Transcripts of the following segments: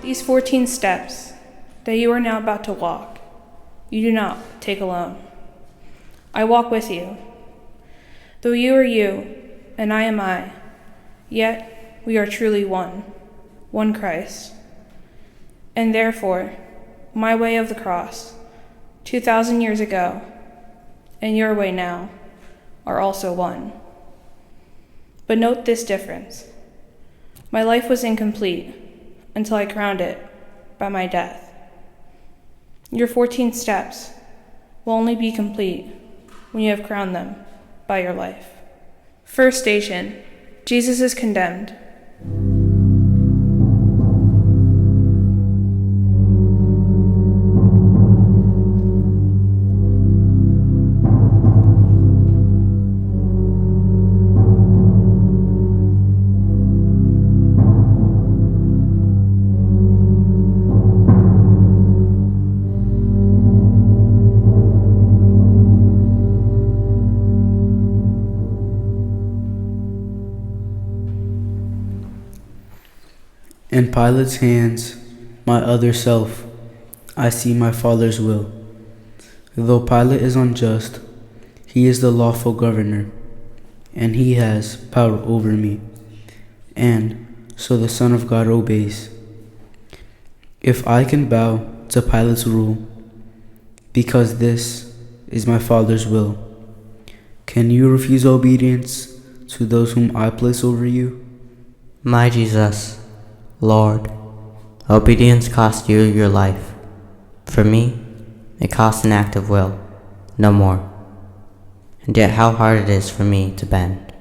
These 14 steps that you are now about to walk, you do not take alone. I walk with you. Though you are you, and I am I, yet we are truly one Christ. And therefore, my way of the cross, 2,000 years ago, and your way now, are also one. But note this difference. My life was incomplete until I crowned it by my death. Your 14 steps will only be complete when you have crowned them by your life. First station, Jesus is condemned. In Pilate's hands, my other self, I see my Father's will. Though Pilate is unjust, he is the lawful governor, and he has power over me, and so the Son of God obeys. If I can bow to Pilate's rule, because this is my Father's will, can you refuse obedience to those whom I place over you? My Jesus, Lord, obedience cost you your life. For me, it costs an act of will, no more. And yet how hard it is for me to bend.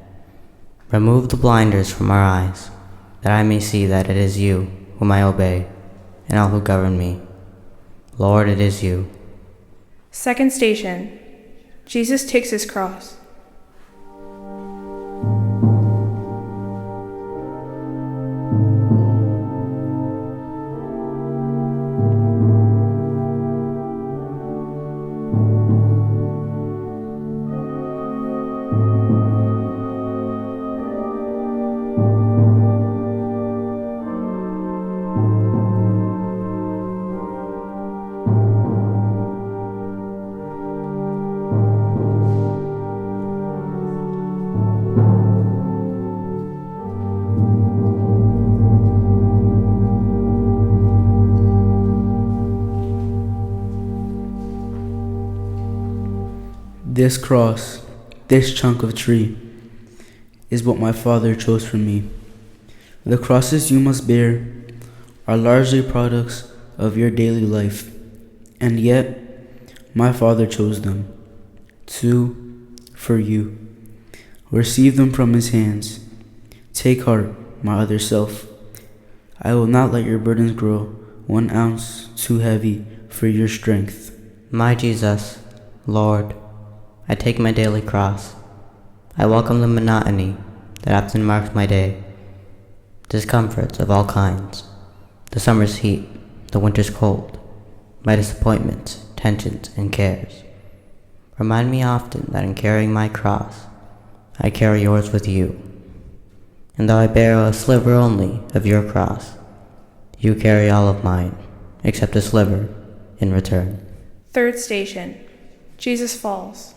Remove the blinders from our eyes, that I may see that it is you whom I obey, and all who govern me. Lord, it is you. Second station, Jesus takes his cross. This cross, this chunk of tree, is what my Father chose for me. The crosses you must bear are largely products of your daily life, and yet my Father chose them, for you. Receive them from his hands. Take heart, my other self. I will not let your burdens grow 1 ounce too heavy for your strength. My Jesus, Lord, I take my daily cross. I welcome the monotony that often marks my day, discomforts of all kinds, the summer's heat, the winter's cold, my disappointments, tensions, and cares. Remind me often that in carrying my cross, I carry yours with you. And though I bear a sliver only of your cross, you carry all of mine, except a sliver in return. Third station, Jesus falls.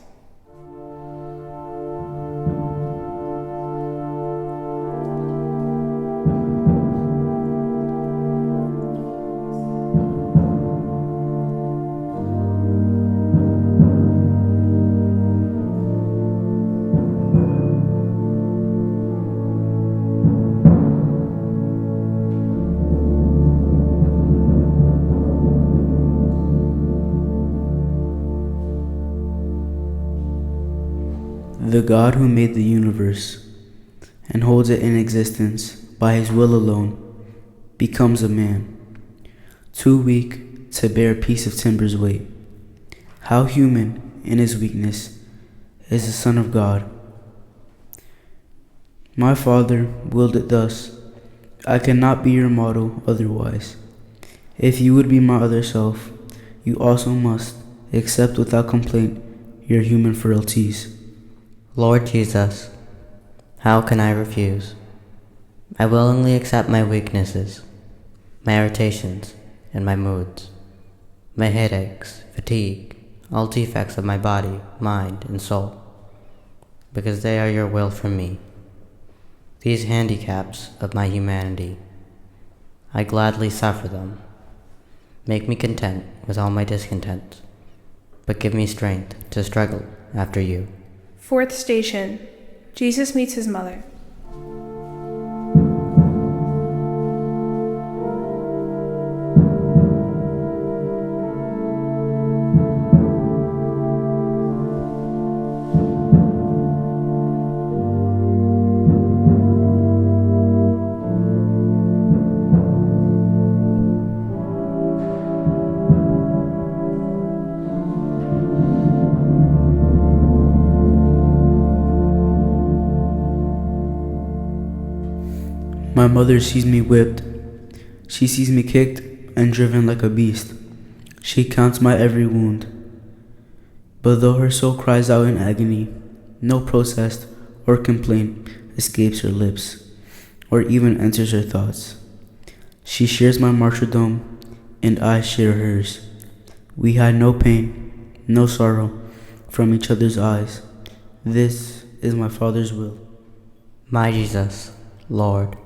The God who made the universe and holds it in existence by his will alone becomes a man, too weak to bear a piece of timber's weight. How human in his weakness is the Son of God. My Father willed it thus. I cannot be your model otherwise. If you would be my other self, you also must accept without complaint your human frailties. Lord Jesus, how can I refuse? I willingly accept my weaknesses, my irritations, and my moods, my headaches, fatigue, all defects of my body, mind, and soul, because they are your will for me. These handicaps of my humanity, I gladly suffer them. Make me content with all my discontents, but give me strength to struggle after you. Fourth station. Jesus meets his mother. My mother sees me whipped. She sees me kicked and driven like a beast. She counts my every wound. But though her soul cries out in agony, no protest or complaint escapes her lips, or even enters her thoughts. She shares my martyrdom, and I share hers. We hide no pain, no sorrow from each other's eyes. This is my Father's will. My Jesus, Lord,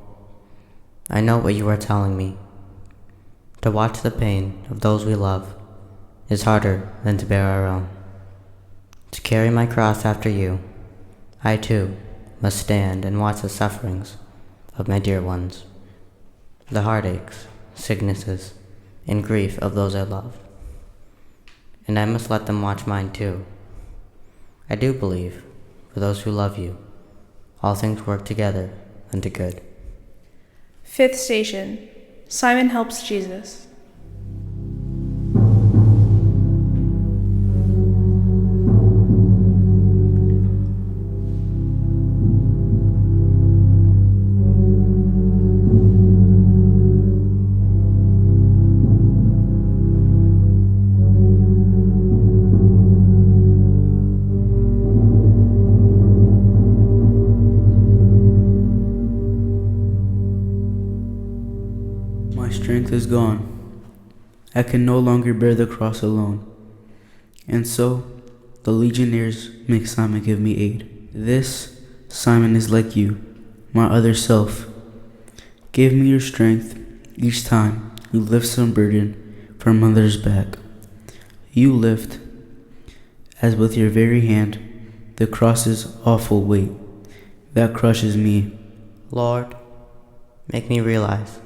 I know what you are telling me. To watch the pain of those we love is harder than to bear our own. To carry my cross after you, I too must stand and watch the sufferings of my dear ones, the heartaches, sicknesses, and grief of those I love. And I must let them watch mine too. I do believe, for those who love you, all things work together unto good. Fifth station. Simon helps Jesus. My strength is gone. I can no longer bear the cross alone. And so, the legionnaires make Simon give me aid. This, Simon, is like you, my other self. Give me your strength each time you lift some burden from another's back. You lift, as with your very hand, the cross's awful weight that crushes me. Lord, make me realize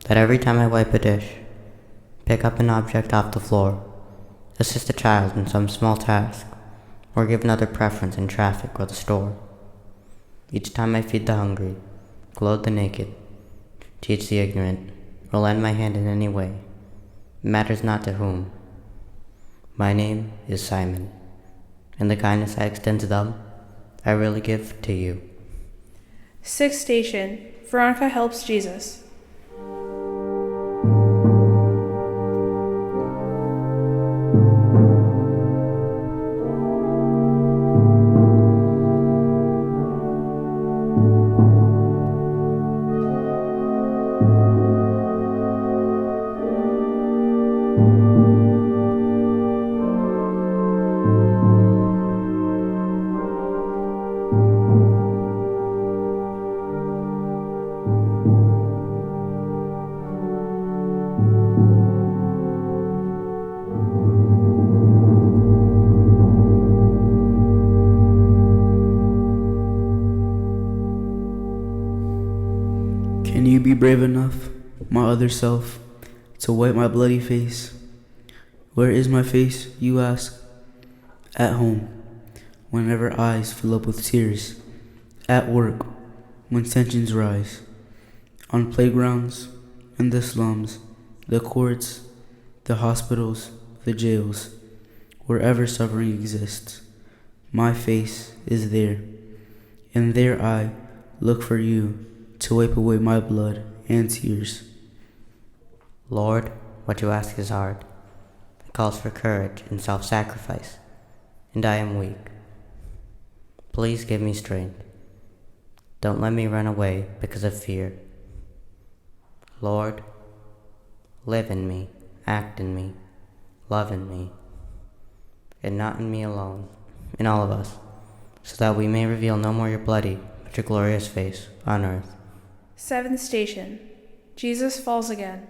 that every time I wipe a dish, pick up an object off the floor, assist a child in some small task, or give another preference in traffic or the store, each time I feed the hungry, clothe the naked, teach the ignorant, or lend my hand in any way, it matters not to whom. My name is Simon, and the kindness I extend to them, I really give to you. Sixth station. Veronica helps Jesus. Can you be brave enough, my other self, to wipe my bloody face? Where is my face, you ask? At home, whenever eyes fill up with tears. At work, when tensions rise. On playgrounds, in the slums, the courts, the hospitals, the jails. Wherever suffering exists, my face is there. And there I look for you to wipe away my blood and tears. Lord, what you ask is hard. It calls for courage and self-sacrifice, and I am weak. Please give me strength. Don't let me run away because of fear. Lord, Live in me, act in me, love in me, and not in me alone, in all of us, so that we may reveal no more your bloody, but your glorious face on earth. Seventh station. Jesus falls again.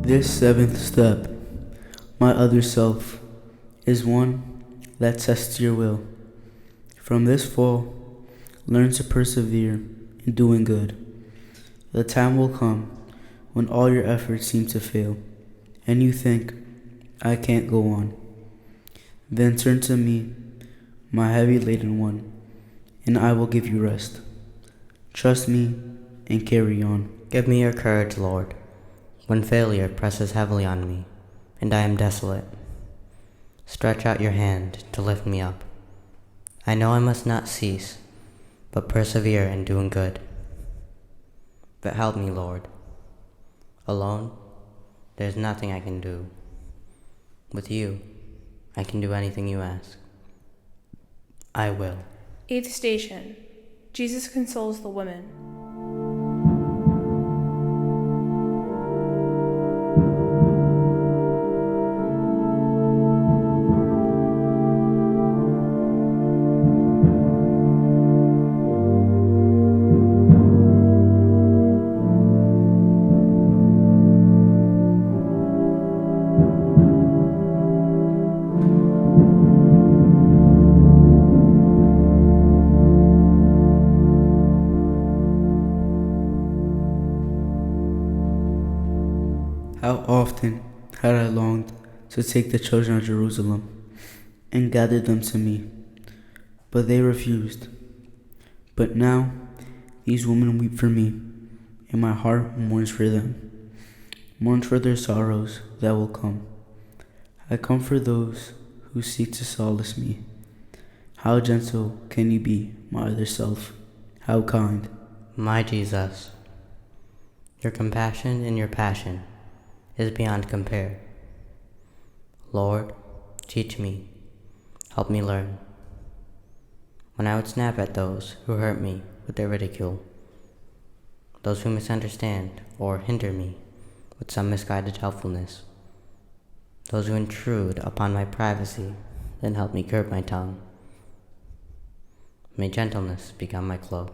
This seventh step, my other self, is one that tests your will. From this fall, learn to persevere in doing good. The time will come when all your efforts seem to fail, and you think, I can't go on. Then turn to me, my heavy laden one, and I will give you rest. Trust me and carry on. Give me your courage, Lord, when failure presses heavily on me, and I am desolate. Stretch out your hand to lift me up. I know I must not cease, but persevere in doing good. But help me, Lord. Alone, there is nothing I can do. With you, I can do anything you ask. I will. Eighth station. Jesus consoles the women. How often had I longed to take the children of Jerusalem and gather them to me, but they refused. But now these women weep for me, and my heart mourns for them, mourns for their sorrows that will come. I comfort those who seek to solace me. How gentle can you be, my other self? How kind. My Jesus, your compassion and your passion is beyond compare. Lord, teach me, help me learn. When I would snap at those who hurt me with their ridicule, those who misunderstand or hinder me with some misguided helpfulness, those who intrude upon my privacy, then help me curb my tongue. May gentleness become my cloak.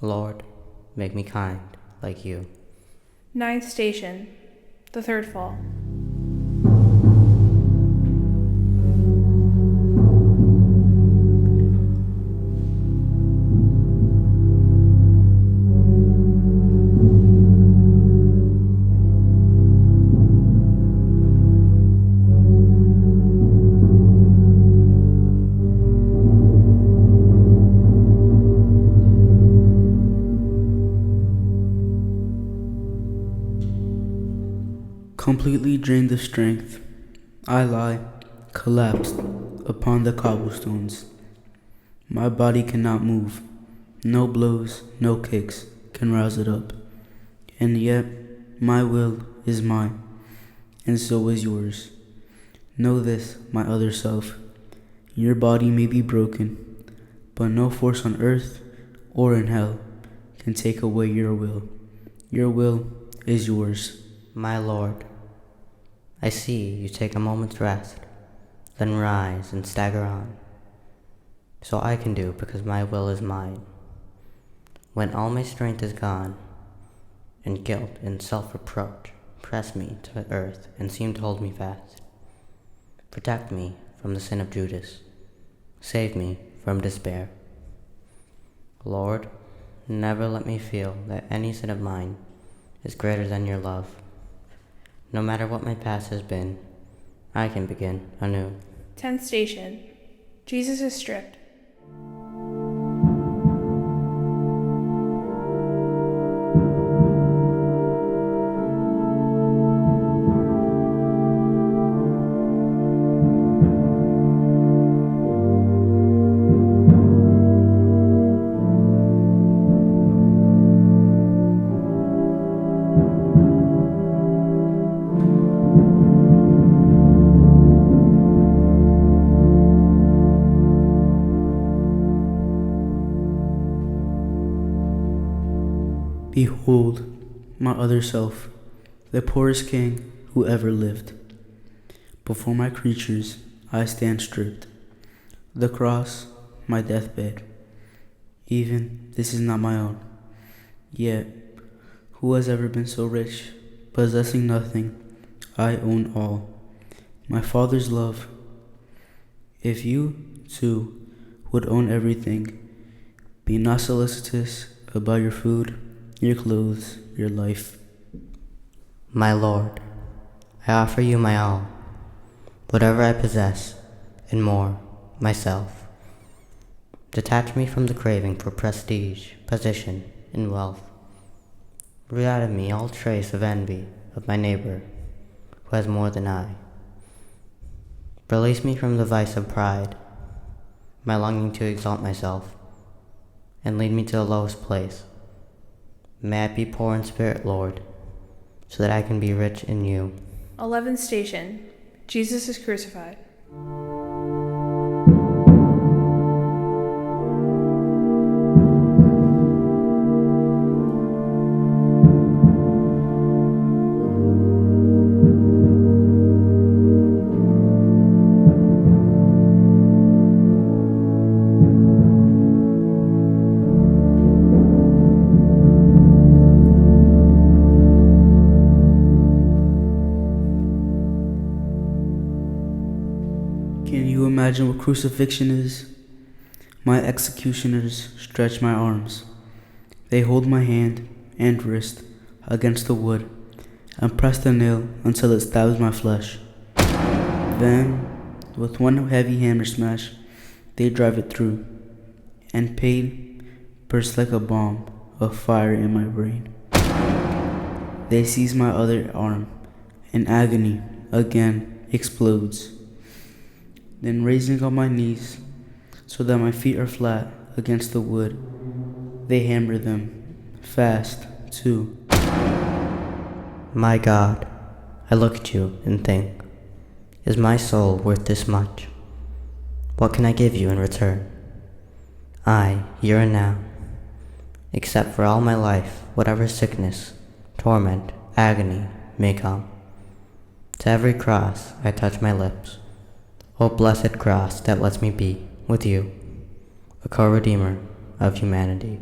Lord, make me kind like you. Ninth station. The third fall. Completely drained of strength, I lie, collapsed upon the cobblestones. My body cannot move. No blows, no kicks can rouse it up. And yet, my will is mine, and so is yours. Know this, my other self. Your body may be broken, but no force on earth or in hell can take away your will. Your will is yours. My Lord, I see you take a moment's rest, then rise and stagger on. So I can do because my will is mine. When all my strength is gone, and guilt and self-reproach press me to earth and seem to hold me fast, protect me from the sin of Judas. Save me from despair. Lord, never let me feel that any sin of mine is greater than your love. No matter what my past has been, I can begin anew. 10th station. Jesus is stripped. Behold, my other self, the poorest king who ever lived. Before my creatures I stand stripped. The cross, my deathbed. Even this is not my own. Yet, who has ever been so rich, possessing nothing? I own all. My Father's love. If you, too, would own everything, be not solicitous about your food, your clothes, your life. My Lord, I offer you my all, whatever I possess, and more, myself. Detach me from the craving for prestige, position, and wealth. Root out of me all trace of envy of my neighbor, who has more than I. Release me from the vice of pride, my longing to exalt myself, and lead me to the lowest place. May I be poor in spirit, Lord, so that I can be rich in you. 11th station. Jesus is crucified. Can you imagine what crucifixion is? My executioners stretch my arms. They hold my hand and wrist against the wood and press the nail until it stabs my flesh. Then, with one heavy hammer smash, they drive it through, and pain bursts like a bomb of fire in my brain. They seize my other arm, and agony again explodes. Then raising on my knees, so that my feet are flat against the wood, they hammer them, fast, too. My God, I look at you and think, is my soul worth this much? What can I give you in return? I, here and now, except for all my life, whatever sickness, torment, agony may come. To every cross I touch my lips. O blessed cross that lets me be, with you, a co-redeemer of humanity.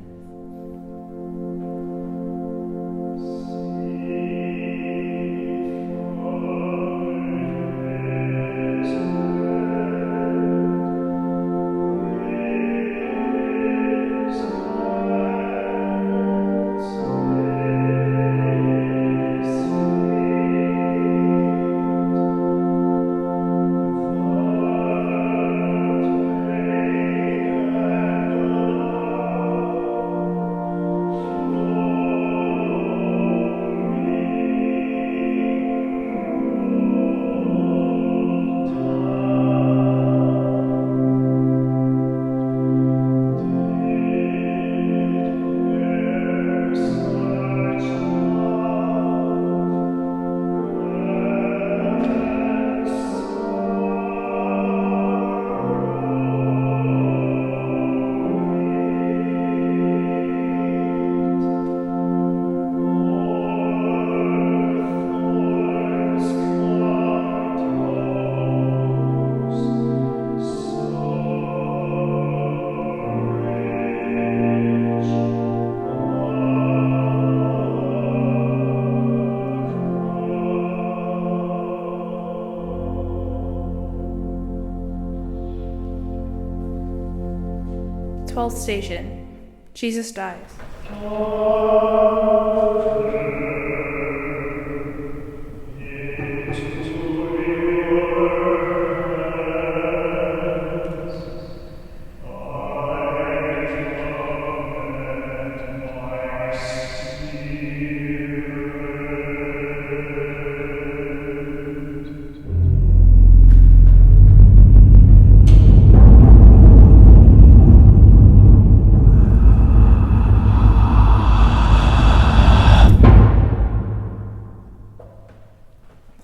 Twelfth station. Jesus dies.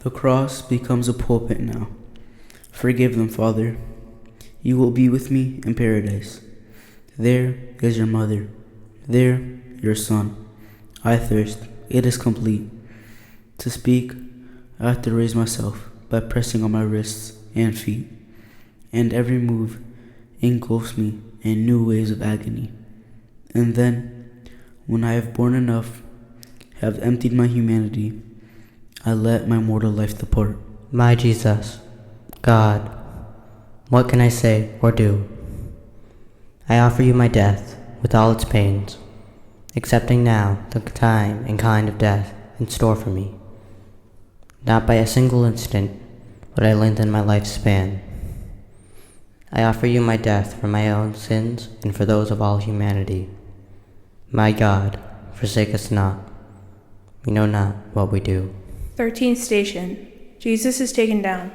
The cross becomes a pulpit now. Forgive them, Father. You will be with me in paradise. There is your mother. There, your son. I thirst. It is complete. To speak, I have to raise myself by pressing on my wrists and feet, and every move engulfs me in new waves of agony. And then, when I have borne enough, have emptied my humanity, I let my mortal life depart. My Jesus, God, what can I say or do? I offer you my death with all its pains, accepting now the time and kind of death in store for me. Not by a single instant would I lengthen my life's span. I offer you my death for my own sins and for those of all humanity. My God, forsake us not. We know not what we do. 13th station. Jesus is taken down.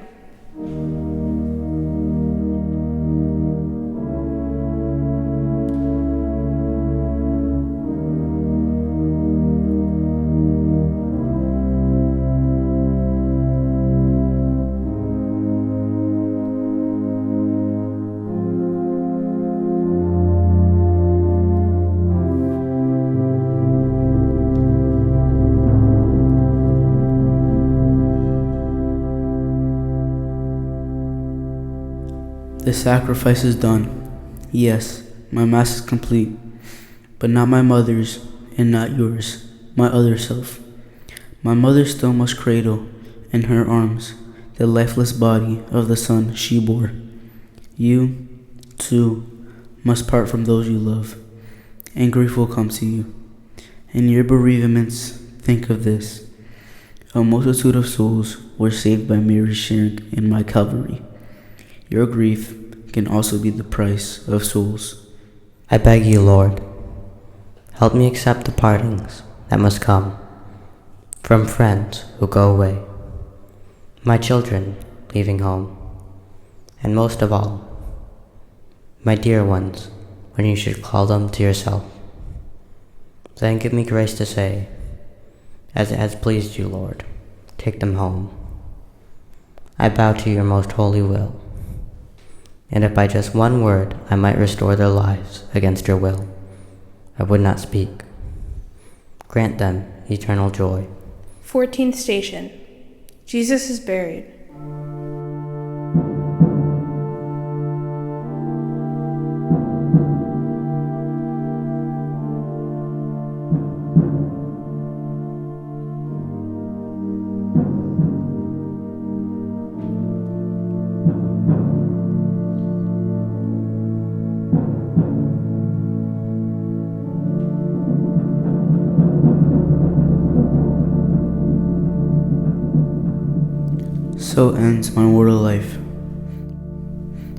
The sacrifice is done. Yes, my mass is complete, but not my mother's and not yours, my other self. My mother still must cradle in her arms the lifeless body of the son she bore. You, too, must part from those you love, and grief will come to you. In your bereavements, think of this. A multitude of souls were saved by Mary's sharing in my Calvary. Your grief can also be the price of souls. I beg you, Lord, help me accept the partings that must come from friends who go away, my children leaving home, and most of all, my dear ones when you should call them to yourself. Then give me grace to say, as it has pleased you, Lord, take them home. I bow to your most holy will, and if by just one word I might restore their lives against your will, I would not speak. Grant them eternal joy. 14th station. Jesus is buried. So ends my mortal life.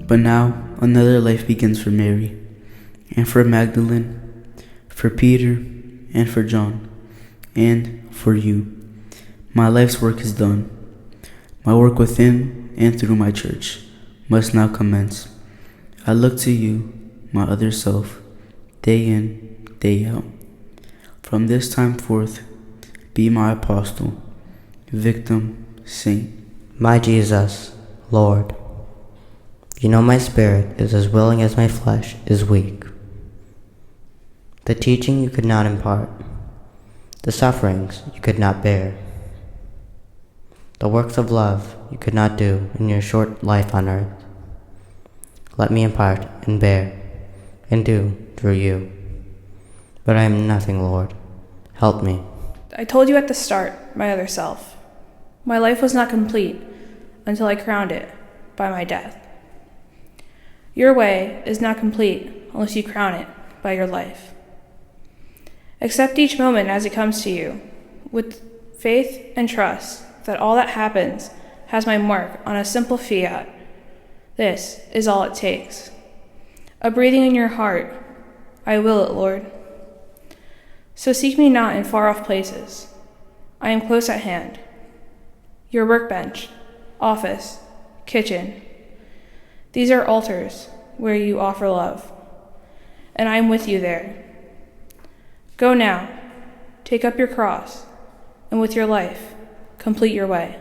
But now another life begins for Mary, and for Magdalene, for Peter, and for John, and for you. My life's work is done. My work within and through my church must now commence. I look to you, my other self, day in, day out. From this time forth, be my apostle, victim, saint. My Jesus, Lord, you know my spirit is as willing as my flesh is weak. The teaching you could not impart, the sufferings you could not bear, the works of love you could not do in your short life on earth. Let me impart and bear and do through you. But I am nothing, Lord. Help me. I told you at the start, my other self. My life was not complete until I crowned it by my death. Your way is not complete unless you crown it by your life. Accept each moment as it comes to you, with faith and trust that all that happens has my mark on a simple fiat. This is all it takes. A breathing in your heart. I will it, Lord. So seek me not in far-off places. I am close at hand. Your workbench, office, kitchen. These are altars where you offer love, and I am with you there. Go now, take up your cross, and with your life, complete your way.